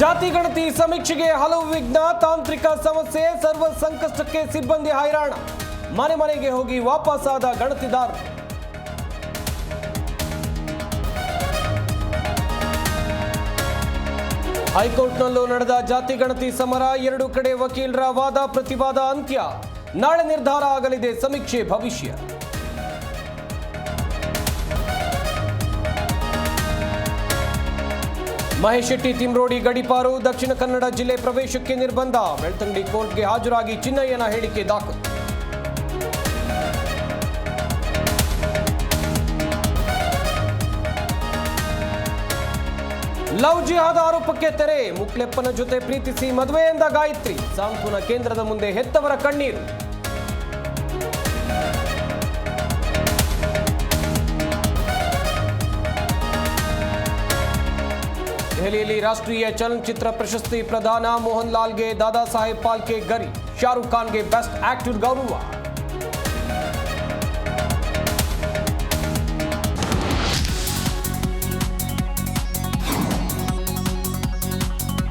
ಜಾತಿ ಗಣತಿ ಸಮೀಕ್ಷೆಗೆ ಹಲವು ವಿಘ್ನ, ತಾಂತ್ರಿಕ ಸಮಸ್ಯೆ, ಸರ್ವರ್ ಸಂಕಷ್ಟಕ್ಕೆ ಸಿಬ್ಬಂದಿ ಹೈರಾಣ. ಮನೆ ಮನೆಗೆ ಹೋಗಿ ವಾಪಸ್ಸಾದ ಗಣತಿದಾರರು. ಹೈಕೋರ್ಟ್ನಲ್ಲೂ ನಡೆದ ಜಾತಿ ಗಣತಿ ಸಮರ, ಎರಡು ಕಡೆ ವಕೀಲರ ವಾದ ಪ್ರತಿವಾದ ಅಂತ್ಯ. ನಾಳೆ ನಿರ್ಧಾರ ಆಗಲಿದೆ ಸಮೀಕ್ಷೆ ಭವಿಷ್ಯ. ಮಹೇಶ್ ಶೆಟ್ಟಿ ತಿಮ್ರೋಡಿ ಗಡಿಪಾರು, ದಕ್ಷಿಣ ಕನ್ನಡ ಜಿಲ್ಲೆ ಪ್ರವೇಶಕ್ಕೆ ನಿರ್ಬಂಧ. ಬೆಳ್ತಂಗಡಿ ಕೋರ್ಟ್ಗೆ ಹಾಜರಾಗಿ ಚಿನ್ನಯ್ಯನ ಹೇಳಿಕೆ ದಾಖಲು. ಲವ್ ಜಿಹಾದ್ ಆರೋಪಕ್ಕೆ ತೆರೆ, ಮುಕ್ಲೆಪ್ಪನ ಜೊತೆ ಪ್ರೀತಿಸಿ ಮದುವೆ ಎಂದ ಗಾಯತ್ರಿ. ಸಾಂತ್ವನ ಕೇಂದ್ರದ ಮುಂದೆ ಹೆತ್ತವರ ಕಣ್ಣೀರು. ದೆಹಲಿಯಲ್ಲಿ ರಾಷ್ಟ್ರೀಯ ಚಲನಚಿತ್ರ ಪ್ರಶಸ್ತಿ ಪ್ರದಾನ, ಮೋಹನ್ ಲಾಲ್ಗೆ ದಾದಾ ಸಾಹೇಬ್ ಫಾಲ್ಕೆ ಗರಿ, ಶಾರುಖ್ ಖಾನ್ಗೆ ಬೆಸ್ಟ್ ಆಕ್ಟರ್ ಗೌರವ.